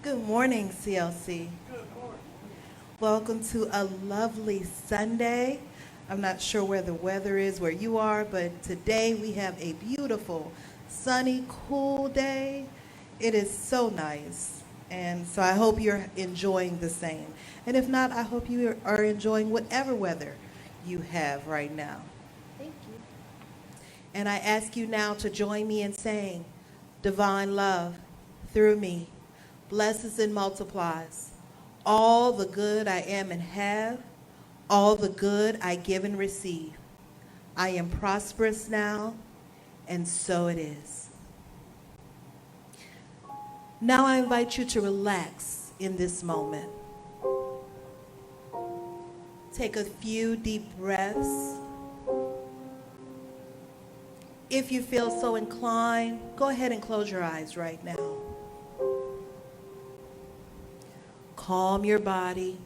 Good morning, CLC. Welcome to a lovely Sunday. I'm not sure where the weather is where you are, but today we have a beautiful, sunny, cool day. It is so nice. And so I hope you're enjoying the same. And if not, I hope you are enjoying whatever weather you have right now. Thank you. And I ask you now to join me in saying, Divine love through me blesses and multiplies all the good I am and have, all the good I give and receive. I am prosperous now, and so it is. Now I invite you to relax in this moment. Take a few deep breaths. If you feel so inclined, go ahead and close your eyes right now. Calm your body.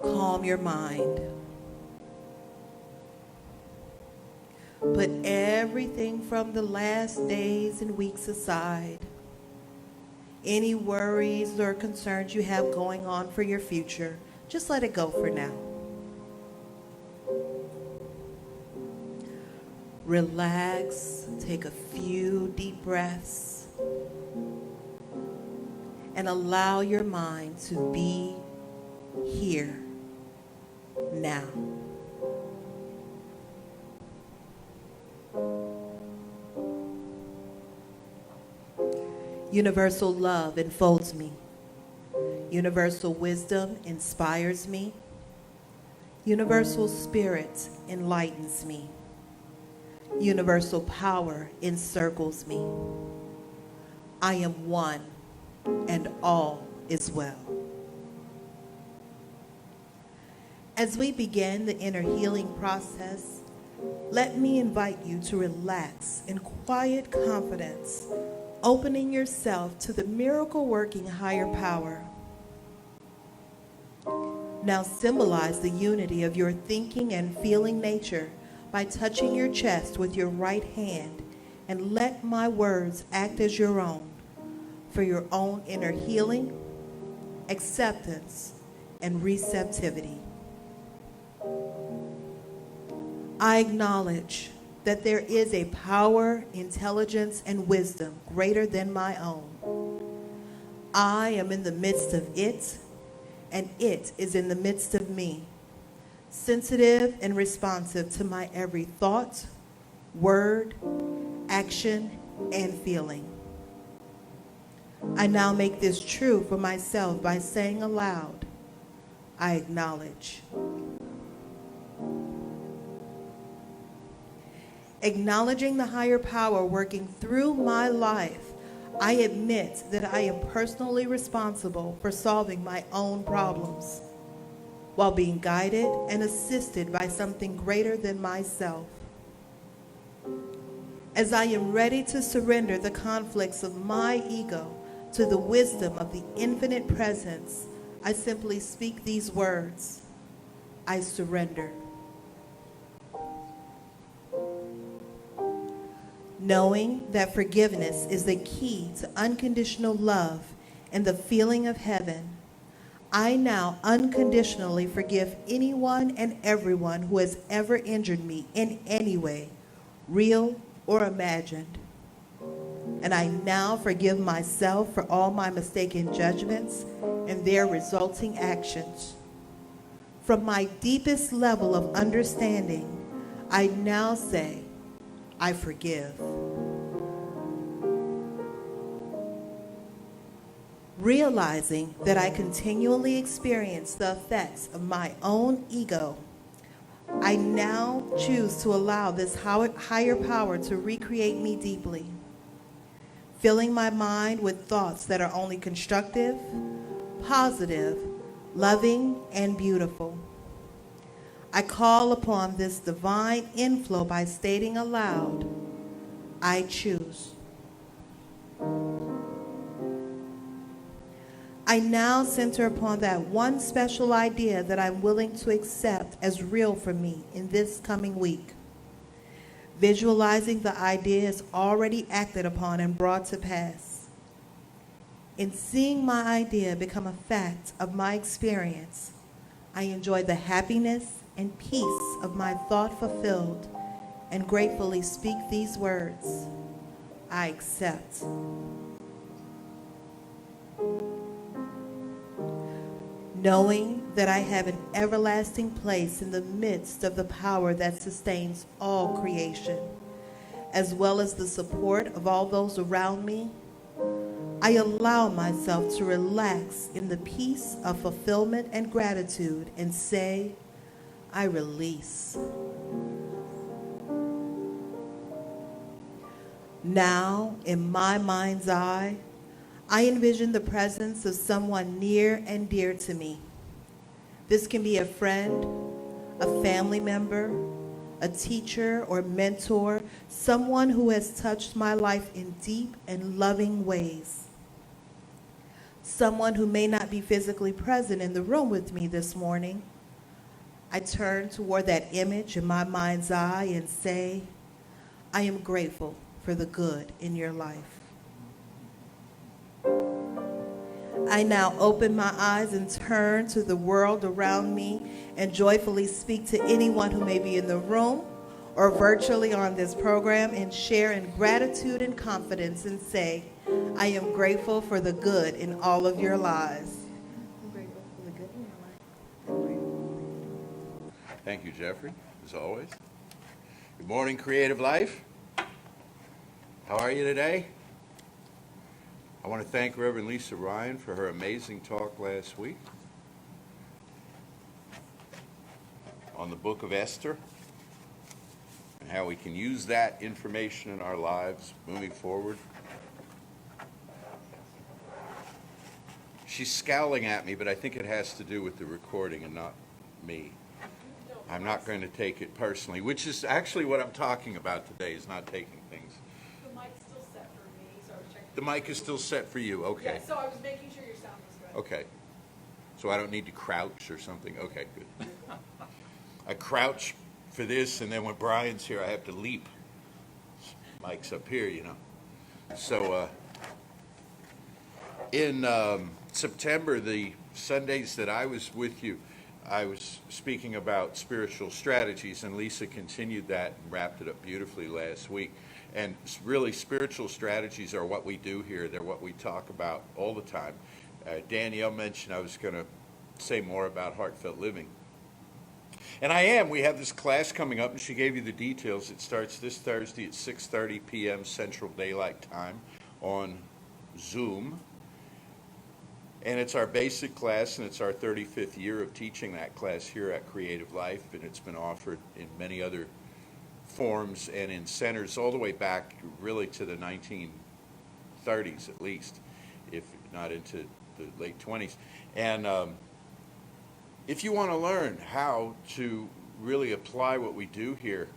Calm your mind. Put everything from the last days and weeks aside. Any worries or concerns you have going on for your future, just let it go for now. Relax, take a few deep breaths, and allow your mind to be here now. Universal love enfolds me. Universal wisdom inspires me. Universal spirit enlightens me. Universal power encircles me. I am one, and all is well. As we begin the inner healing process, let me invite you to relax in quiet confidence, opening yourself to the miracle-working higher power. Now symbolize the unity of your thinking and feeling nature by touching your chest with your right hand, and let my words act as your own for your own inner healing, acceptance, and receptivity. I acknowledge that there is a power, intelligence, and wisdom greater than my own. I am in the midst of it, and it is in the midst of me, sensitive and responsive to my every thought, word, action, and feeling. I now make this true for myself by saying aloud, I acknowledge. Acknowledging the higher power working through my life, I admit that I am personally responsible for solving my own problems, while being guided and assisted by something greater than myself. As I am ready to surrender the conflicts of my ego to the wisdom of the infinite presence, I simply speak these words: I surrender. Knowing that forgiveness is the key to unconditional love and the feeling of heaven, I now unconditionally forgive anyone and everyone who has ever injured me in any way, real or imagined. And I now forgive myself for all my mistaken judgments and their resulting actions. From my deepest level of understanding, I now say, I forgive. Realizing that I continually experience the effects of my own ego, I now choose to allow this higher power to recreate me deeply, filling my mind with thoughts that are only constructive, positive, loving, and beautiful. I call upon this divine inflow by stating aloud, I choose. I now center upon that one special idea that I'm willing to accept as real for me in this coming week. Visualizing the idea is already acted upon and brought to pass. In seeing my idea become a fact of my experience, I enjoy the happiness and peace of my thought fulfilled and gratefully speak these words. I accept. Knowing that I have an everlasting place in the midst of the power that sustains all creation, as well as the support of all those around me, I allow myself to relax in the peace of fulfillment and gratitude and say, I release. Now, in my mind's eye, I envision the presence of someone near and dear to me. This can be a friend, a family member, a teacher or mentor, someone who has touched my life in deep and loving ways. Someone who may not be physically present in the room with me this morning. I turn toward that image in my mind's eye and say, I am grateful for the good in your life. I now open my eyes and turn to the world around me and joyfully speak to anyone who may be in the room or virtually on this program and share in gratitude and confidence and say, I am grateful for the good in all of your lives. I'm grateful for the good in your life. Thank you, Jeffrey, as always. Good morning, Creative Life. How are you today? I want to thank Reverend Lisa Ryan for her amazing talk last week on the book of Esther and how we can use that information in our lives moving forward. She's scowling at me, but I think it has to do with the recording and not me. I'm not going to take it personally, which is actually what I'm talking about today, is not taking things. The mic's still set for me, so I was checking. The mic is still set for you, okay. Yeah, so I was making sure your sound was good. Okay. So I don't need to crouch or something? Okay, good. I crouch for this, and then when Brian's here, I have to leap. Mike's up here, you know. So in September, the Sundays that I was with you, I was speaking about spiritual strategies, and Lisa continued that and wrapped it up beautifully last week. And really, spiritual strategies are what we do here. They're what we talk about all the time. Danielle mentioned I was going to say more about heartfelt living. And I am. We have this class coming up, and she gave you the details. It starts this Thursday at 6:30 p.m. Central Daylight Time on Zoom. And it's our basic class, and it's our 35th year of teaching that class here at Creative Life, and it's been offered in many other forms and in centers all the way back really to the 1930s at least, if not into the late 20s. And if you want to learn how to really apply what we do here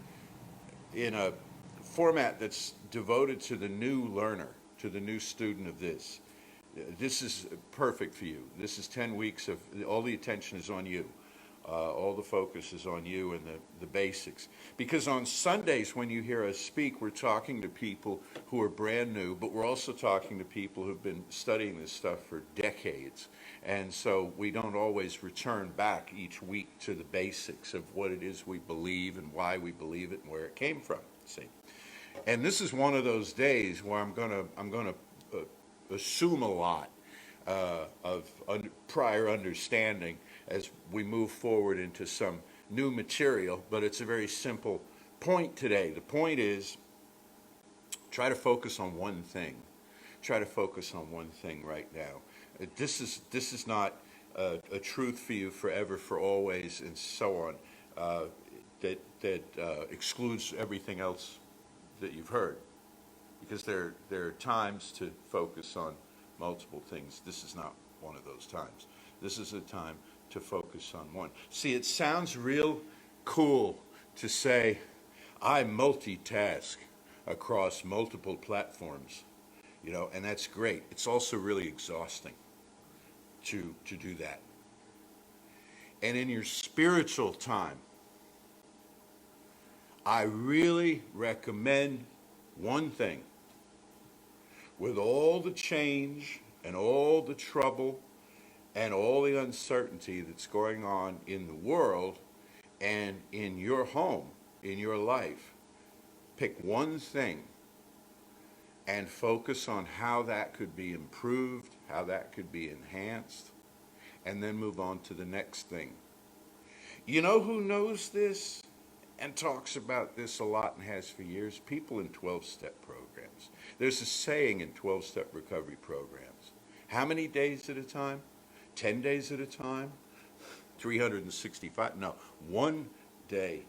in a format that's devoted to the new learner, to the new student of this is perfect for you. This is 10 weeks of, all the attention is on you. All the focus is on you and the basics. Because on Sundays when you hear us speak, we're talking to people who are brand new, but we're also talking to people who've been studying this stuff for decades. And so we don't always return back each week to the basics of what it is we believe and why we believe it and where it came from. See? And this is one of those days where I'm gonna assume a lot of prior understanding as we move forward into some new material, but it's a very simple point today. The point is, try to focus on one thing. Try to focus on one thing right now. This is not a truth for you forever, for always, and so on, that excludes everything else that you've heard. Because there are times to focus on multiple things. This is not one of those times. This is a time to focus on one. See, it sounds real cool to say, I multitask across multiple platforms, you know, and that's great. It's also really exhausting to do that. And in your spiritual time, I really recommend one thing. With all the change and all the trouble and all the uncertainty that's going on in the world and in your home, in your life, pick one thing and focus on how that could be improved, how that could be enhanced, and then move on to the next thing. You know who knows this and talks about this a lot and has for years? People in 12-step programs. There's a saying in 12-step recovery programs. How many days at a time? 10 days at a time? 365? No, 1 day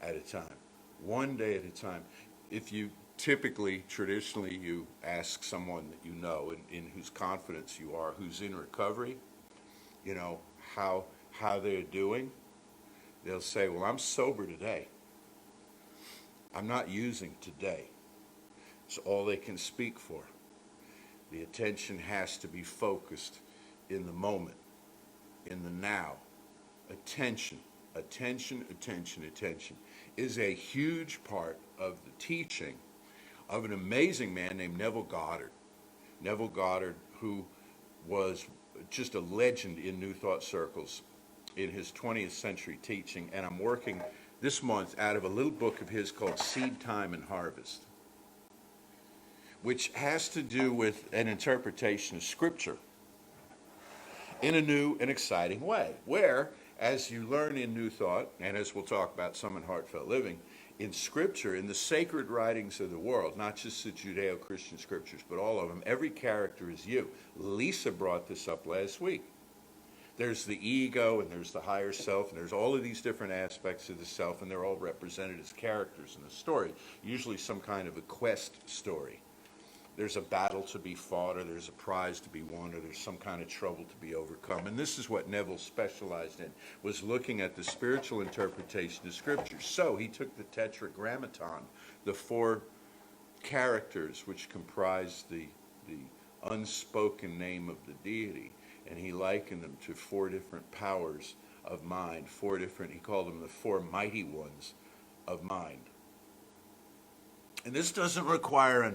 at a time. 1 day at a time. If you traditionally, you ask someone that you know and in whose confidence you are, who's in recovery, you know, how they're doing, they'll say, well, I'm sober today. I'm not using today. It's all they can speak for. The attention has to be focused in the moment, in the now. Attention, attention, attention, attention is a huge part of the teaching of an amazing man named Neville Goddard. Neville Goddard, who was just a legend in New Thought circles in his 20th century teaching, and I'm working this month out of a little book of his called Seed Time and Harvest, which has to do with an interpretation of Scripture in a new and exciting way, where, as you learn in New Thought, and as we'll talk about some in Heartfelt Living, in Scripture, in the sacred writings of the world, not just the Judeo-Christian Scriptures, but all of them, every character is you. Lisa brought this up last week. There's the ego, and there's the higher self, and there's all of these different aspects of the self, and they're all represented as characters in the story, usually some kind of a quest story. There's a battle to be fought, or there's a prize to be won, or there's some kind of trouble to be overcome. And this is what Neville specialized in, was looking at the spiritual interpretation of Scripture. So he took the tetragrammaton, the 4 characters which comprise the unspoken name of the deity, and he likened them to 4 different powers of mind, 4 different, he called them the 4 mighty ones of mind. And this doesn't require a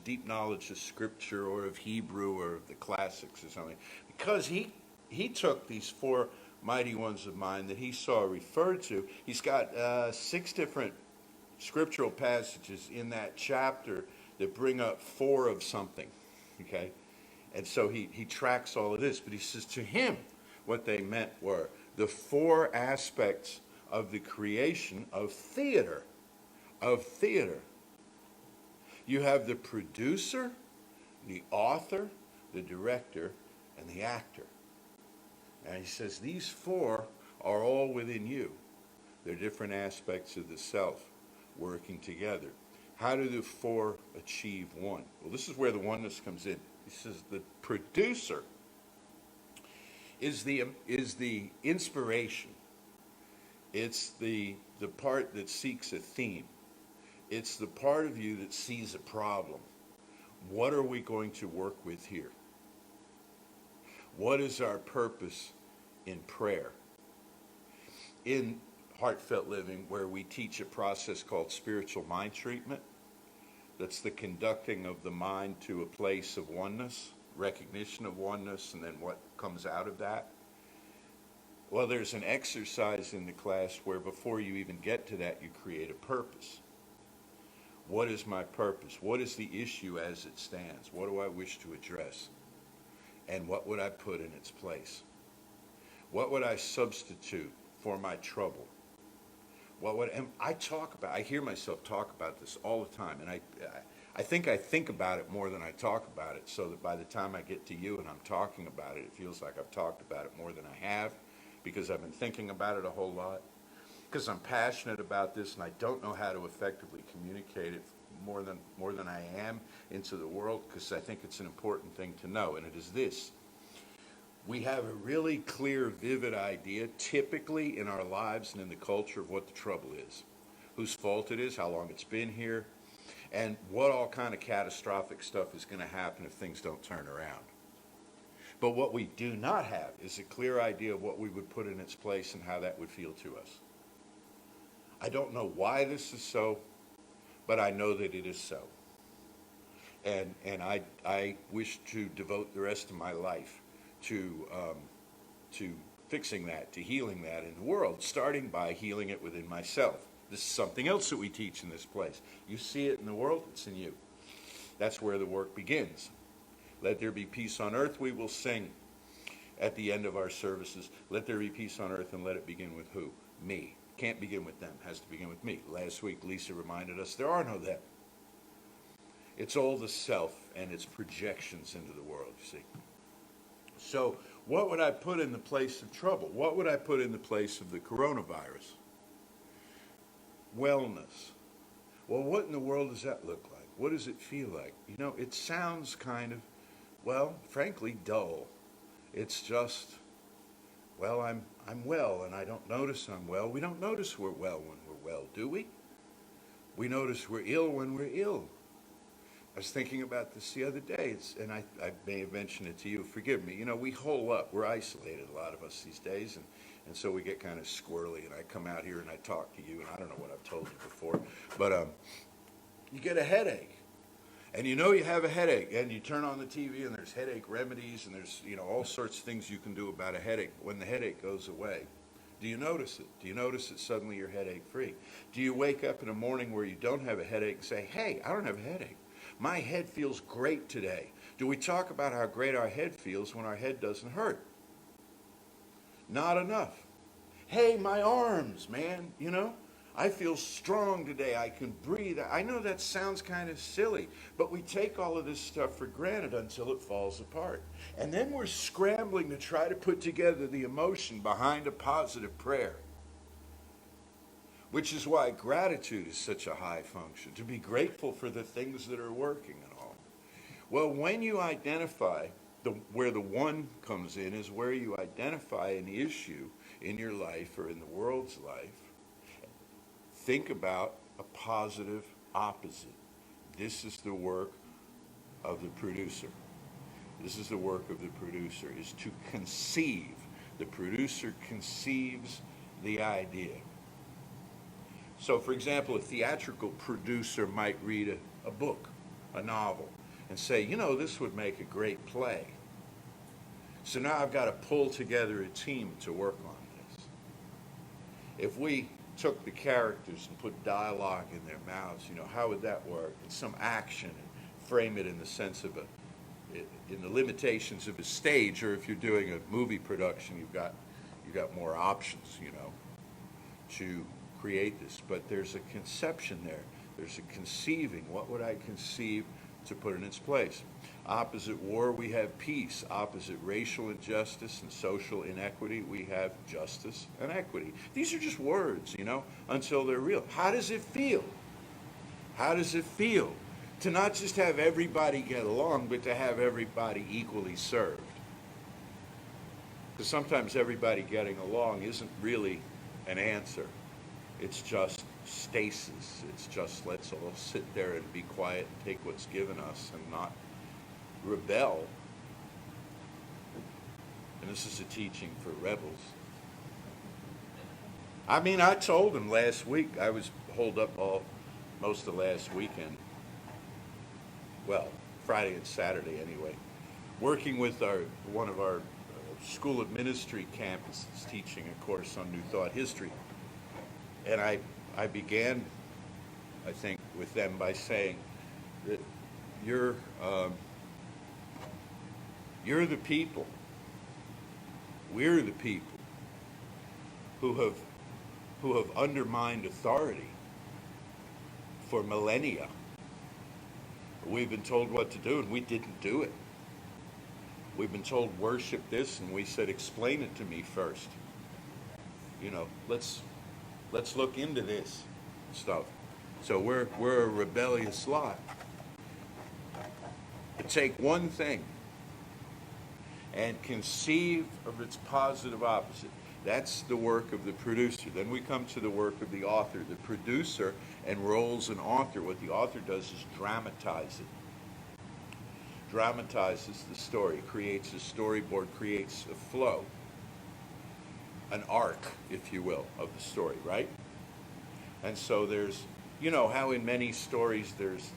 deep knowledge of Scripture or of Hebrew or of the classics or something, because he took these 4 mighty ones of mind that he saw referred to. He's got 6 different scriptural passages in that chapter that bring up 4 of something, okay? And so he tracks all of this, but he says to him what they meant were the 4 aspects of the creation of theater, You have the producer, the author, the director, and the actor. And he says these 4 are all within you. They're different aspects of the self working together. How do the 4 achieve one? Well, this is where the oneness comes in. He says the producer is the inspiration. It's the part that seeks a theme. It's the part of you that sees a problem. What are we going to work with here? What is our purpose in prayer? In Heartfelt Living, where we teach a process called spiritual mind treatment, that's the conducting of the mind to a place of oneness, recognition of oneness, and then what comes out of that. Well, there's an exercise in the class where before you even get to that, you create a purpose. What is my purpose? What is the issue as it stands? What do I wish to address? And what would I put in its place? What would I substitute for my trouble? And I hear myself talk about this all the time, and I think about it more than I talk about it, so that by the time I get to you and I'm talking about it, it feels like I've talked about it more than I have, because I've been thinking about it a whole lot. Because I'm passionate about this and I don't know how to effectively communicate it more than I am into the world, because I think it's an important thing to know, and it is this. We have a really clear, vivid idea, typically in our lives and in the culture, of what the trouble is, whose fault it is, how long it's been here, and what all kind of catastrophic stuff is going to happen if things don't turn around. But what we do not have is a clear idea of what we would put in its place and how that would feel to us. I don't know why this is so, but I know that it is so. And I wish to devote the rest of my life to fixing that, to healing that in the world, starting by healing it within myself. This is something else that we teach in this place. You see it in the world, it's in you. That's where the work begins. Let there be peace on earth, we will sing at the end of our services. Let there be peace on earth, and let it begin with who? Me. Can't begin with them, has to begin with me. Last week, Lisa reminded us there are no them. It's all the self and its projections into the world, you see. So what would I put in the place of trouble? What would I put in the place of the coronavirus? Wellness. Well, what in the world does that look like? What does it feel like? You know, it sounds kind of, well, frankly, dull. It's just, well, I'm well, and I don't notice I'm well. We don't notice we're well when we're well, do we? We notice we're ill when we're ill. I was thinking about this the other day, and I may have mentioned it to you. Forgive me. You know, we hole up. We're isolated, a lot of us these days, and so we get kind of squirrely, and I come out here and I talk to you, and I don't know what I've told you before, but you get a headache. And you know you have a headache, and you turn on the TV, and there's headache remedies, and there's, you know, all sorts of things you can do about a headache. When the headache goes away, do you notice it? Do you notice that suddenly you're headache free? Do you wake up in a morning where you don't have a headache and say, hey, I don't have a headache. My head feels great today. Do we talk about how great our head feels when our head doesn't hurt? Not enough. Hey, my arms, man, you know, I feel strong today. I can breathe. I know that sounds kind of silly, but we take all of this stuff for granted until it falls apart. And then we're scrambling to try to put together the emotion behind a positive prayer. Which is why gratitude is such a high function, to be grateful for the things that are working and all. Well, when you identify, where the one comes in is where you identify an issue in your life or in the world's life, think about a positive opposite. This is the work of the producer. This is the work of the producer, is to conceive. The producer conceives the idea. So, for example, a theatrical producer might read a book, a novel, and say, you know, this would make a great play. So now I've got to pull together a team to work on this. If we took the characters and put dialogue in their mouths, you know, how would that work? And some action, and frame it in the sense of in the limitations of a stage, or if you're doing a movie production, you've got more options, you know, to create this. But there's a conception there. There's a conceiving. What would I conceive to put in its place? Opposite war, we have peace. Opposite racial injustice and social inequity, we have justice and equity. These are just words, you know, until they're real. How does it feel? How does it feel to not just have everybody get along, but to have everybody equally served? Because sometimes everybody getting along isn't really an answer. It's just stasis. It's just let's all sit there and be quiet and take what's given us and not rebel. And this is a teaching for rebels. I mean, I told him last week, I was holed up most of last weekend. Well, Friday and Saturday anyway. Working with one of our School of Ministry campuses, teaching a course on New Thought history. And I began, I think, with them by saying that you're the people, we're the people who have undermined authority for millennia. We've been told what to do, and we didn't do it. We've been told worship this, and we said explain it to me first. You know, let's look into this stuff. So we're a rebellious lot. To take one thing and conceive of its positive opposite. That's the work of the producer. Then we come to the work of the author. The producer enrolls an author. What the author does is dramatize it. Dramatizes the story, creates a storyboard, creates a flow, an arc, if you will, of the story, right? And so there's, you know, how in many stories there's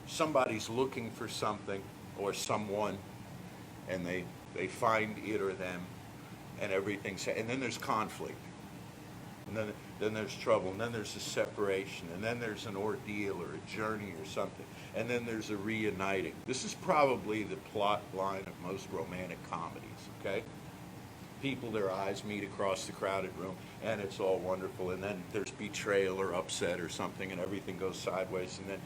somebody's looking for something or someone, and they find it or them, and everything's, and then there's conflict, and then there's trouble, and then there's a separation, and then there's an ordeal or a journey or something, and then there's a reuniting. This is probably the plot line of most romantic comedies, okay? People, their eyes meet across the crowded room, and it's all wonderful, and then there's betrayal or upset or something, and everything goes sideways, and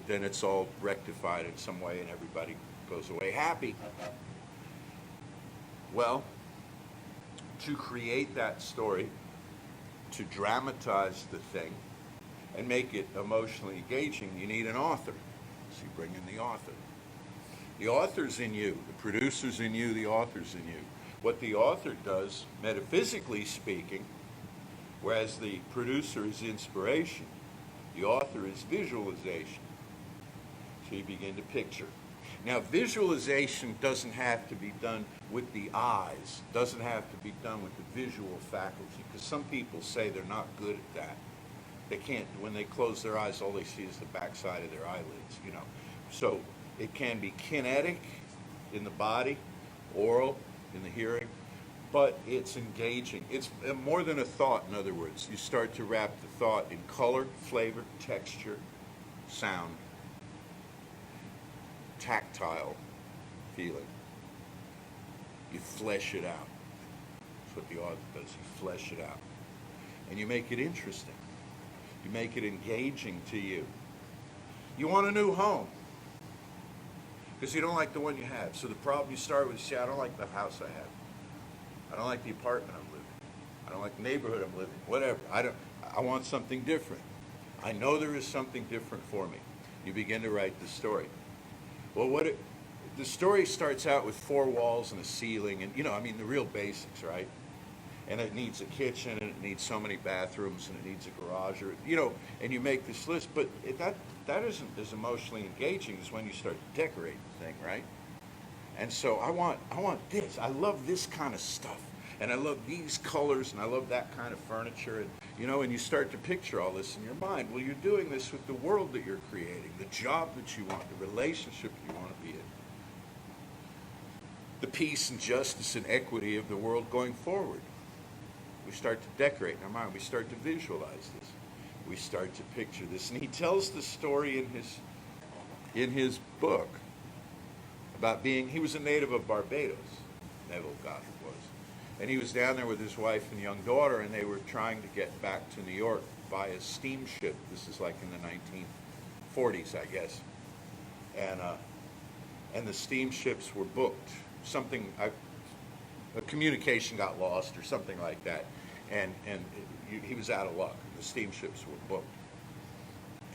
then it's all rectified in some way, and everybody goes away happy. Well, to create that story, to dramatize the thing, and make it emotionally engaging, you need an author. So you bring in the author. The author's in you, the producer's in you, the author's in you. What the author does, metaphysically speaking, whereas the producer is inspiration, the author is visualization. So you begin to picture. Now, visualization doesn't have to be done with the eyes, doesn't have to be done with the visual faculty, because some people say they're not good at that. They can't, when they close their eyes, all they see is the backside of their eyelids, you know. So it can be kinetic in the body, oral in the hearing, but it's engaging. It's more than a thought, in other words. You start to wrap the thought in color, flavor, texture, sound, tactile feeling. You flesh it out. That's what the author does. You flesh it out. And you make it interesting. You make it engaging to you. You want a new home because you don't like the one you have. So the problem you start with is, see, I don't like the house I have. I don't like the apartment I'm living in. I don't like the neighborhood I'm living in. Whatever. I want something different. I know there is something different for me. You begin to write the story. Well, the story starts out with 4 walls and a ceiling, and the real basics, right? And it needs a kitchen, and it needs so many bathrooms, and it needs a garage, and you make this list. But that isn't as emotionally engaging as when you start to decorate the thing, right? And so I want this. I love this kind of stuff, and I love these colors, and I love that kind of furniture, and and you start to picture all this in your mind. Well, you're doing this with the world that you're creating, the job that you want, the relationship you want to be in, the peace and justice and equity of the world going forward. We start to decorate in our mind. We start to visualize this. We start to picture this. And he tells the story in his book about he was a native of Barbados, Neville Goddard was. And he was down there with his wife and young daughter, and they were trying to get back to New York by a steamship. This is like in the 1940s, I guess. And the steamships were booked. A communication got lost or something like that. And he was out of luck. The steamships were booked.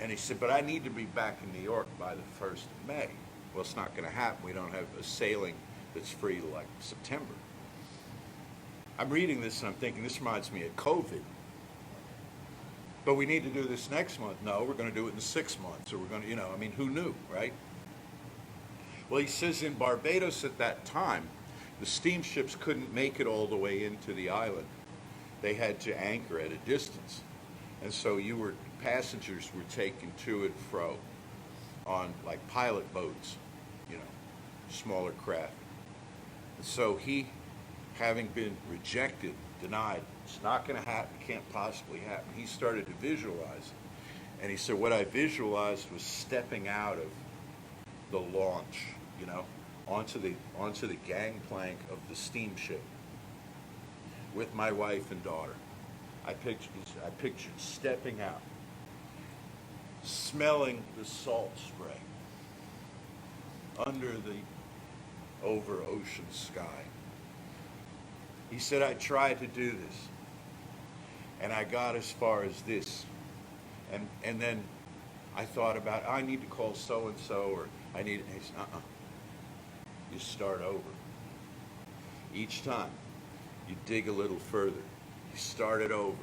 And he said, but I need to be back in New York by the 1st of May. Well, it's not going to happen. We don't have a sailing that's free like September. I'm reading this and I'm thinking, this reminds me of COVID. But we need to do this next month. No, we're going to do it in 6 months. Or we're going to, who knew, right? Well, he says in Barbados at that time, the steamships couldn't make it all the way into the island. They had to anchor at a distance. And so passengers were taken to and fro on like pilot boats, smaller craft. And so he, having been rejected, denied, it's not going to happen, can't possibly happen, he started to visualize it. And he said, what I visualized was stepping out of the launch, onto the gangplank of the steamship with my wife and daughter. I pictured stepping out, smelling the salt spray under the over ocean sky. He said, I tried to do this, and I got as far as this, and then I thought about, I need to call so-and-so, or I need, and he said, you start over. Each time, you dig a little further. You start it over.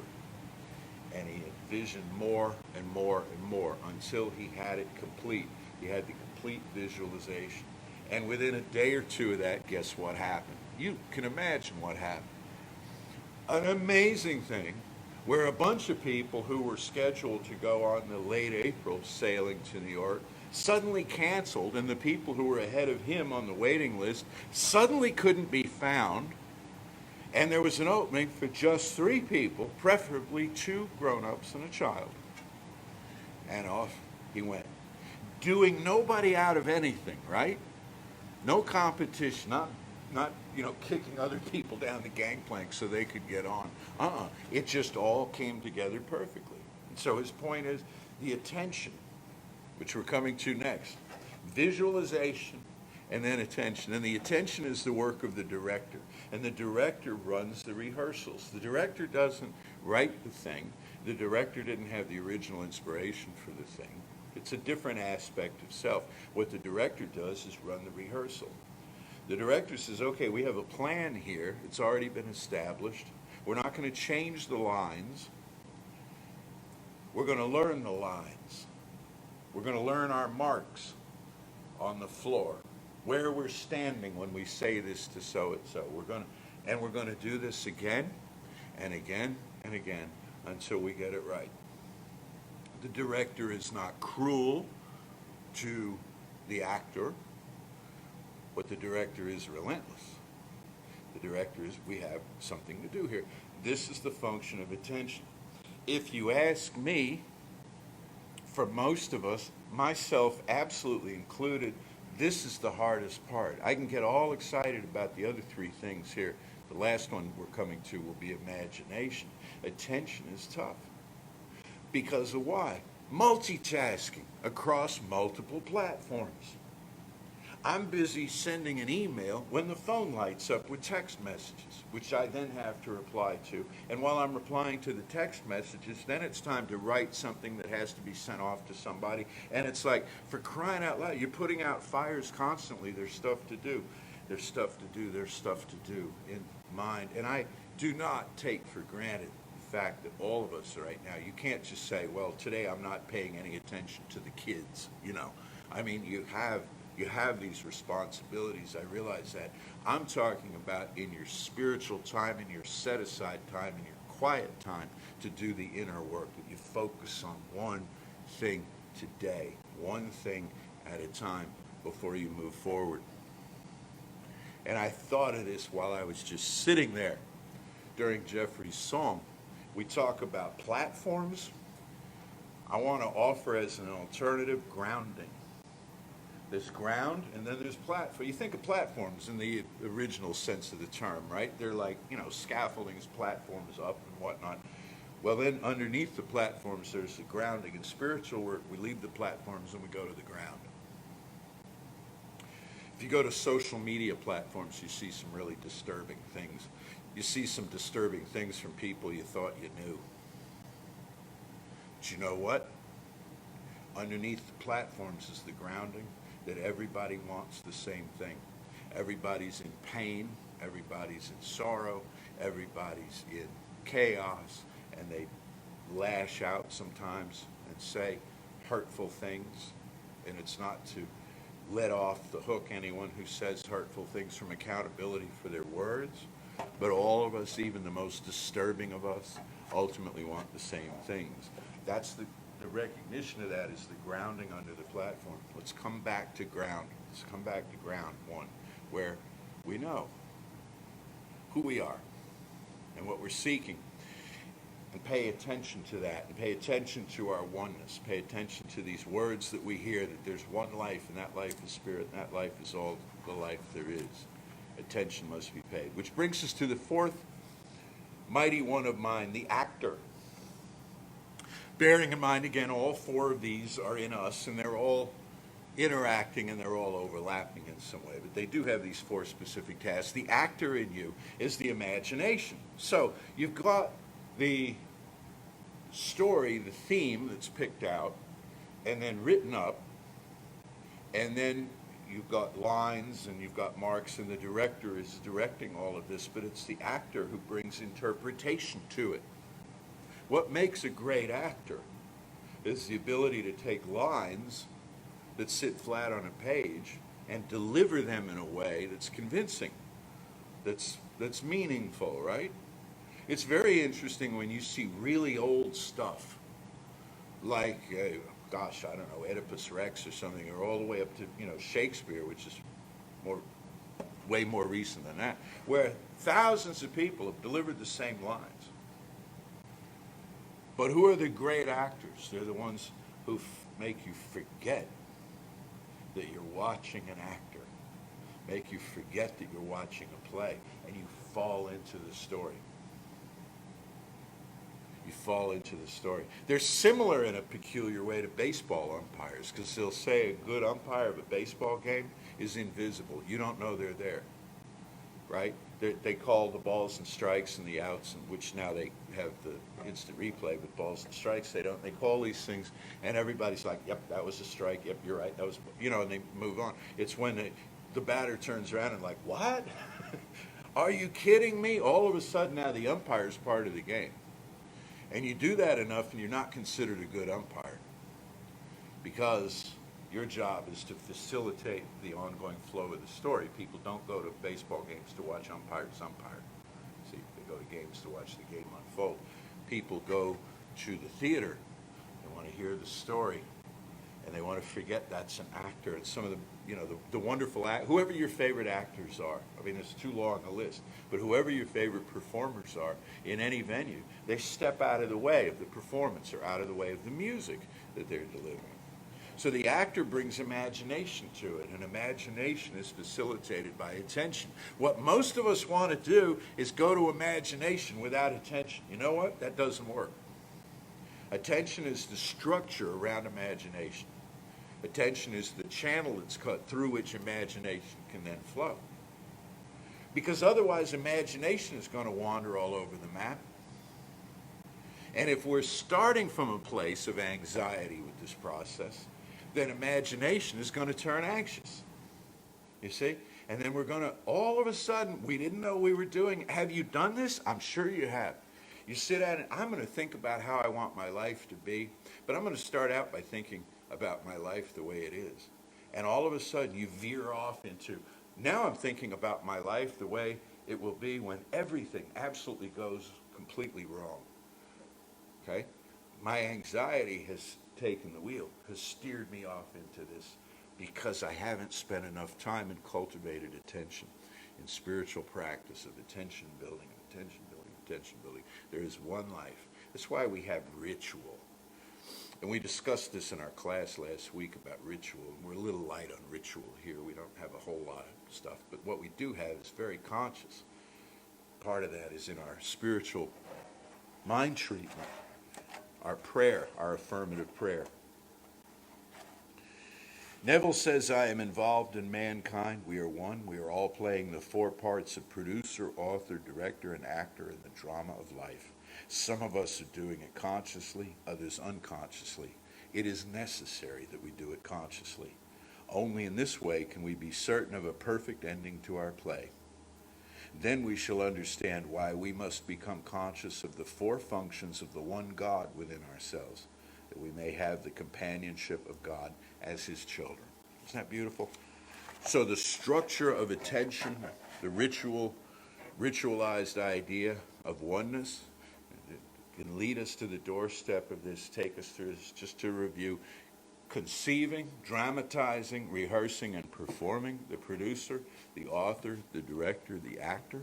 And he envisioned more and more and more until he had it complete. He had the complete visualization. And within a day or two of that, guess what happened? You can imagine what happened. An amazing thing where a bunch of people who were scheduled to go on the late April sailing to New York suddenly canceled, and the people who were ahead of him on the waiting list suddenly couldn't be found, and there was an opening for just 3 people, preferably 2 grown-ups and a child. And off he went, doing nobody out of anything, right? No competition, not kicking other people down the gangplank so they could get on. It just all came together perfectly. And so his point is the attention, which we're coming to next, visualization, and then attention. And the attention is the work of the director. And the director runs the rehearsals. The director doesn't write the thing. The director didn't have the original inspiration for the thing. It's a different aspect of self. What the director does is run the rehearsal. The director says, okay, we have a plan here. It's already been established. We're not going to change the lines. We're going to learn the lines. We're going to learn our marks on the floor, where we're standing when we say this to so-and-so. We're going to do this again and again and again until we get it right. The director is not cruel to the actor, but the director is relentless. The director is, we have something to do here. This is the function of attention. If you ask me, for most of us, myself absolutely included, this is the hardest part. I can get all excited about the other 3 things here. The last one we're coming to will be imagination. Attention is tough. Because of why? Multitasking across multiple platforms. I'm busy sending an email when the phone lights up with text messages, which I then have to reply to. And while I'm replying to the text messages, then it's time to write something that has to be sent off to somebody. And it's like, for crying out loud, you're putting out fires constantly. There's stuff to do. There's stuff to do. There's stuff to do in mind. And I do not take for granted the fact that all of us right now, you can't just say, well, today I'm not paying any attention to the kids. I mean, you have these responsibilities. I realize that. I'm talking about in your spiritual time, in your set-aside time, in your quiet time, to do the inner work, that you focus on one thing today, one thing at a time before you move forward. And I thought of this while I was just sitting there during Jeffrey's song. We talk about platforms. I want to offer as an alternative grounding. There's ground, and then there's platform. You think of platforms in the original sense of the term, right? They're like, scaffoldings, platforms up and whatnot. Well, then underneath the platforms, there's the grounding. In spiritual work, we leave the platforms and we go to the ground. If you go to social media platforms, you see some really disturbing things. You see some disturbing things from people you thought you knew. But you know what? Underneath the platforms is the grounding, that everybody wants the same thing. Everybody's in pain, everybody's in sorrow, everybody's in chaos, and they lash out sometimes and say hurtful things. And it's not to let off the hook anyone who says hurtful things from accountability for their words, but all of us, even the most disturbing of us, ultimately want the same things. That's the recognition of that is the grounding under the platform. Let's come back to ground. Let's come back to ground one, where we know who we are and what we're seeking, and pay attention to that, and pay attention to our oneness, pay attention to these words that we hear, that there's one life, and that life is spirit, and that life is all the life there is. Attention must be paid. Which brings us to the 4th mighty one of mine, the actor. Bearing in mind, again, all 4 of these are in us, and they're all interacting, and they're all overlapping in some way. But they do have these 4 specific tasks. The actor in you is the imagination. So you've got the story, the theme that's picked out, and then written up, and then you've got lines, and you've got marks, and the director is directing all of this, but it's the actor who brings interpretation to it. What makes a great actor is the ability to take lines that sit flat on a page and deliver them in a way that's convincing, that's meaningful, right? It's very interesting when you see really old stuff, like gosh, I don't know, Oedipus Rex or something, or all the way up to, Shakespeare, which is way more recent than that, where thousands of people have delivered the same lines. But who are the great actors? They're the ones who make you forget that you're watching an actor, make you forget that you're watching a play, and you fall into the story. You fall into the story. They're similar in a peculiar way to baseball umpires, because they'll say a good umpire of a baseball game is invisible. You don't know they're there, right? They call the balls and strikes and the outs, which now they have the instant replay with balls and strikes. They don't. They call these things, and everybody's like, "Yep, that was a strike. Yep, you're right. That was," and they move on. It's when the batter turns around and like, "What? Are you kidding me?" All of a sudden, now the umpire's part of the game. And you do that enough and you're not considered a good umpire, because your job is to facilitate the ongoing flow of the story. People don't go to baseball games to watch umpires umpire. See, they go to games to watch the game unfold. People go to the theater, they want to hear the story, and they want to forget that's an actor. And some of the wonderful whoever your favorite actors are, I mean, it's too long a list, but whoever your favorite performers are in any venue, they step out of the way of the performance or out of the way of the music that they're delivering. So the actor brings imagination to it, and imagination is facilitated by attention. What most of us want to do is go to imagination without attention. You know what? That doesn't work. Attention is the structure around imagination. Attention is the channel that's cut through which imagination can then flow. Because otherwise, imagination is going to wander all over the map. And if we're starting from a place of anxiety with this process, then imagination is going to turn anxious. You see? And then we're going to, all of a sudden, we didn't know we were doing. Have you done this? I'm sure you have. You sit down and I'm going to think about how I want my life to be, but I'm going to start out by thinking about my life the way it is. And all of a sudden you veer off into, now I'm thinking about my life the way it will be when everything absolutely goes completely wrong. Okay? My anxiety has taken the wheel, has steered me off into this, because I haven't spent enough time and cultivated attention in spiritual practice of attention building, attention building, attention building. There is one life. That's why we have ritual. And we discussed this in our class last week about ritual. We're a little light on ritual here. We don't have a whole lot of stuff. But what we do have is very conscious. Part of that is in our spiritual mind treatment, our prayer, our affirmative prayer. Neville says, I am involved in mankind. We are one. We are all playing the four parts of producer, author, director, and actor in the drama of life. Some of us are doing it consciously, others unconsciously. It is necessary that we do it consciously. Only in this way can we be certain of a perfect ending to our play. Then we shall understand why we must become conscious of the four functions of the one God within ourselves, that we may have the companionship of God as his children. Isn't that beautiful? So the structure of attention, the ritualized idea of oneness, can lead us to the doorstep of this, take us through this, just to review: conceiving, dramatizing, rehearsing, and performing, the producer, the author, the director, the actor;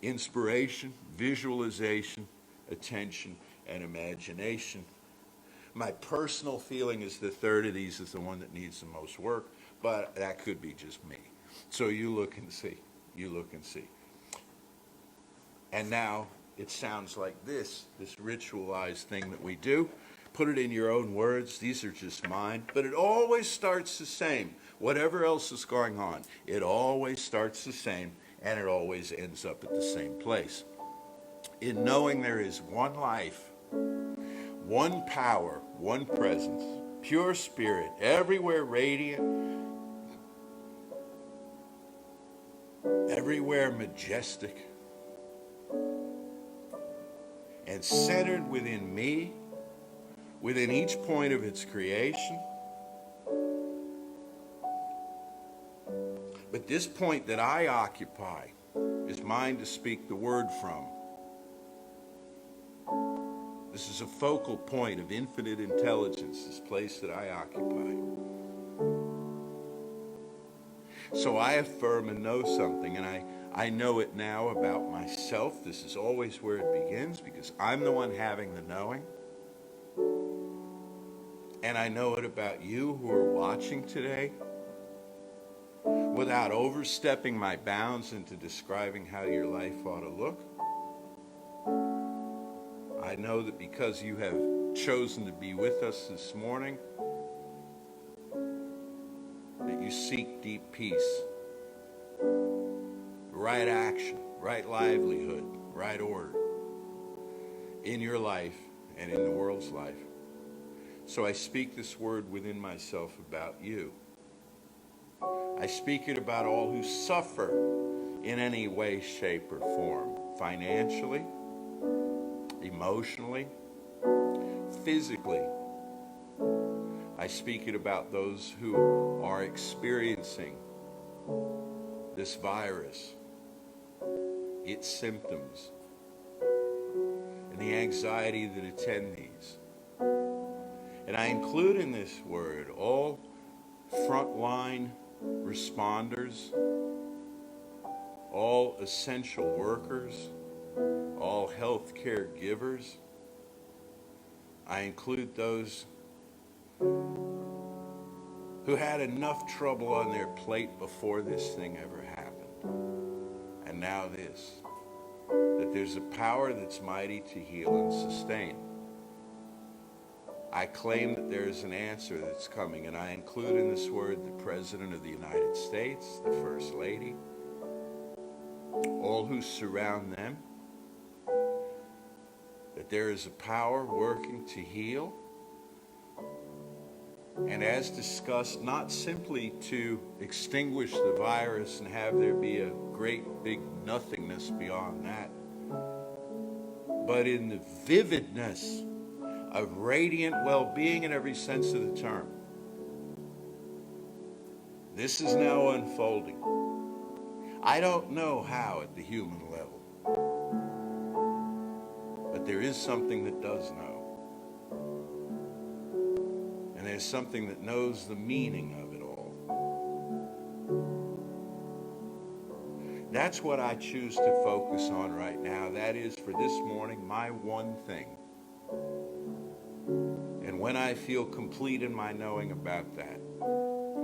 inspiration, visualization, attention, and imagination. My personal feeling is the third of these is the one that needs the most work, but that could be just me. So you look and see. You look and see. And now it sounds like this ritualized thing that we do. Put it in your own words. These are just mine. But it always starts the same. Whatever else is going on, it always starts the same, and it always ends up at the same place. In knowing there is one life, one power, one presence, pure spirit, everywhere radiant, everywhere majestic, and centered within me, within each point of its creation. But this point that I occupy is mine to speak the word from. This is a focal point of infinite intelligence, this place that I occupy. So I affirm and know something, and I know it now about myself. This is always where it begins, because I'm the one having the knowing. And I know it about you who are watching today, without overstepping my bounds into describing how your life ought to look. I know that because you have chosen to be with us this morning, that you seek deep peace, right action, right livelihood, right order in your life and in the world's life. So I speak this word within myself about you. I speak it about all who suffer in any way, shape, or form, financially, emotionally, physically. I speak it about those who are experiencing this virus, its symptoms, and the anxiety that attend these. And I include in this word all frontline responders, all essential workers, all healthcare givers. I include those who had enough trouble on their plate before this thing ever happened. And now this, that there's a power that's mighty to heal and sustain. I claim that there is an answer that's coming, and I include in this word the President of the United States, the First Lady, all who surround them, that there is a power working to heal, and as discussed, not simply to extinguish the virus and have there be a great big nothingness beyond that, but in the vividness of radiant well-being in every sense of the term. This is now unfolding. I don't know how at the human level, but there is something that does know. And there's something that knows the meaning of it all. That's what I choose to focus on right now. That is, for this morning, my one thing. And when I feel complete in my knowing about that,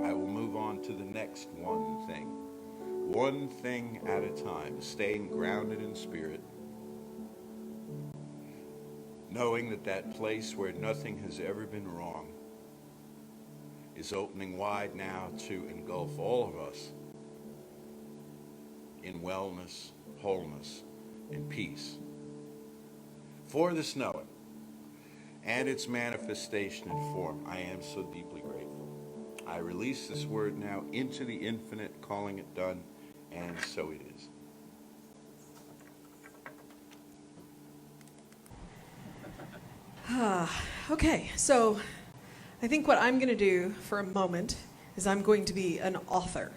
I will move on to the next one thing. One thing at a time, staying grounded in spirit, knowing that that place where nothing has ever been wrong is opening wide now to engulf all of us in wellness, wholeness, and peace. For this knowing and its manifestation in form, I am so deeply grateful. I release this word now into the infinite, calling it done, and so it is. Okay, so I think what I'm going to do for a moment is I'm going to be an author.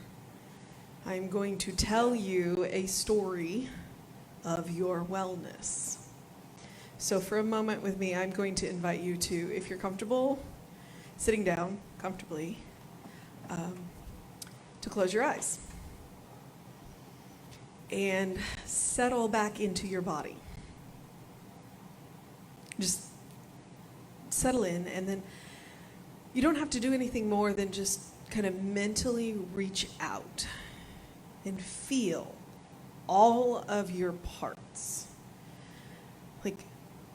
I'm going to tell you a story of your wellness. So for a moment with me, I'm going to invite you to, if you're comfortable, sitting down comfortably, to close your eyes and settle back into your body. Just settle in, and then you don't have to do anything more than just kind of mentally reach out and feel all of your parts. Like,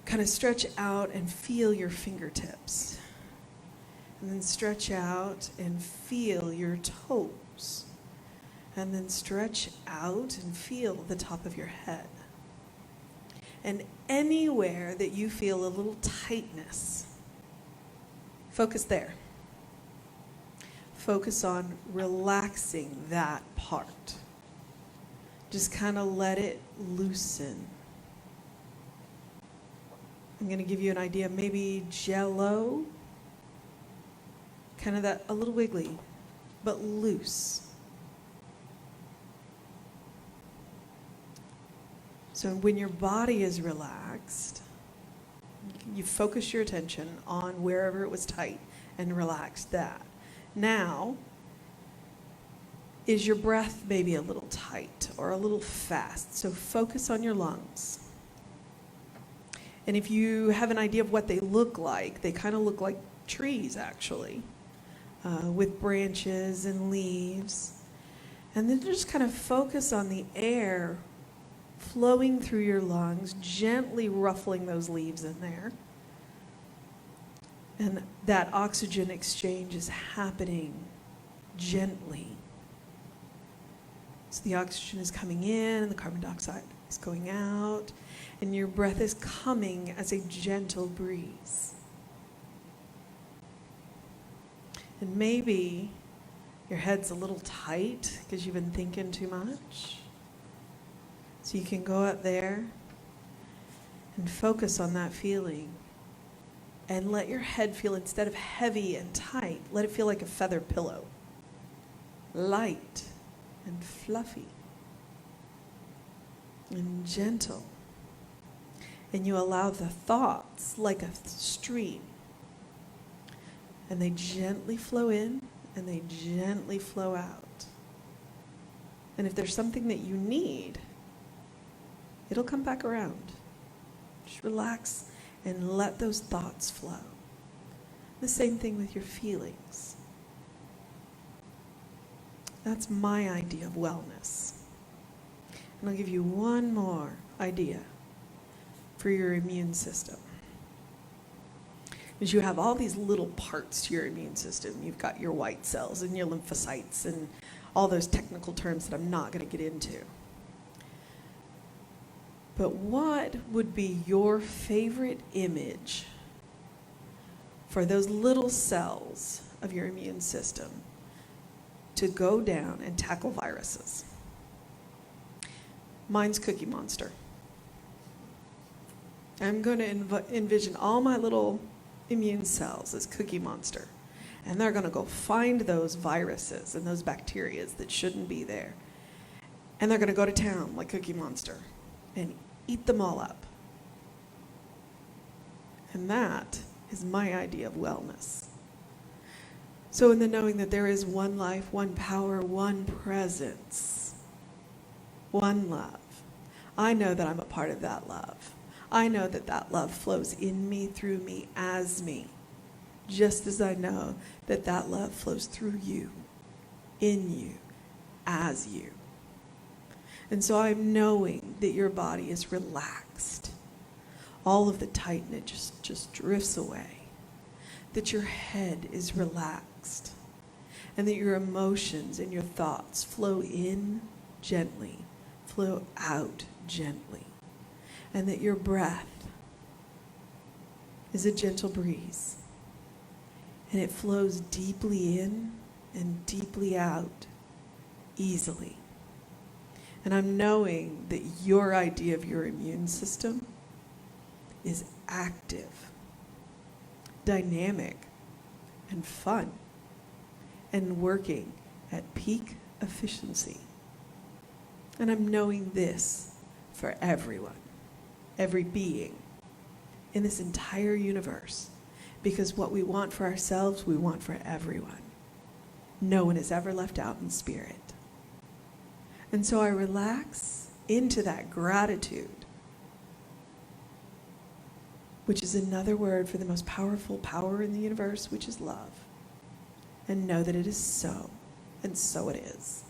kind of stretch out and feel your fingertips. And then stretch out and feel your toes. And then stretch out and feel the top of your head. And anywhere that you feel a little tightness, focus there. Focus on relaxing that part. Just kind of let it loosen. I'm going to give you an idea, maybe Jell-O, kind of that, a little wiggly, but loose. So when your body is relaxed, you can You focus your attention on wherever it was tight and relaxed that. Now, is your breath maybe a little tight or a little fast? So focus on your lungs. And if you have an idea of what they look like, they kind of look like trees, actually, with branches and leaves. And then just kind of focus on the air flowing through your lungs, gently ruffling those leaves in there. And that oxygen exchange is happening gently. So the oxygen is coming in and the carbon dioxide is going out. And your breath is coming as a gentle breeze. And maybe your head's a little tight because you've been thinking too much. So you can go up there and focus on that feeling. And let your head feel, instead of heavy and tight, let it feel like a feather pillow. Light and fluffy and gentle. And you allow the thoughts like a stream. And they gently flow in and they gently flow out. And if there's something that you need, it'll come back around. Just relax and let those thoughts flow. The same thing with your feelings. That's my idea of wellness. And I'll give you one more idea for your immune system. Because you have all these little parts to your immune system. You've got your white cells and your lymphocytes and all those technical terms that I'm not going to get into. But what would be your favorite image for those little cells of your immune system to go down and tackle viruses? Mine's Cookie Monster. I'm going to envision all my little immune cells as Cookie Monster. And they're going to go find those viruses and those bacteria that shouldn't be there. And they're going to go to town like Cookie Monster and eat them all up. And that is my idea of wellness. So in the knowing that there is one life, one power, one presence, one love, I know that I'm a part of that love. I know that that love flows in me, through me, as me, just as I know that that love flows through you, in you, as you. And so I'm knowing that your body is relaxed. All of the tightness just drifts away. That your head is relaxed. And that your emotions and your thoughts flow in gently, flow out gently. And that your breath is a gentle breeze. And it flows deeply in and deeply out easily. And I'm knowing that your idea of your immune system is active, dynamic, and fun, and working at peak efficiency. And I'm knowing this for everyone, every being in this entire universe, because what we want for ourselves, we want for everyone. No one is ever left out in spirit. And so I relax into that gratitude, which is another word for the most powerful power in the universe, which is love. And know that it is so, and so it is.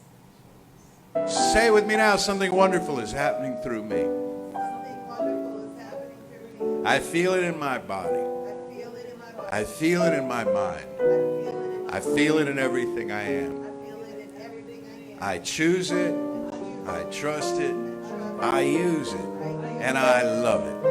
Say with me now, something wonderful is happening through me. Something wonderful is happening through me. I feel it in my body. I feel it in my body. I feel it in my mind. I feel it in everything I am. I feel it in everything I am. I choose it. I trust it. I use it. And I love it.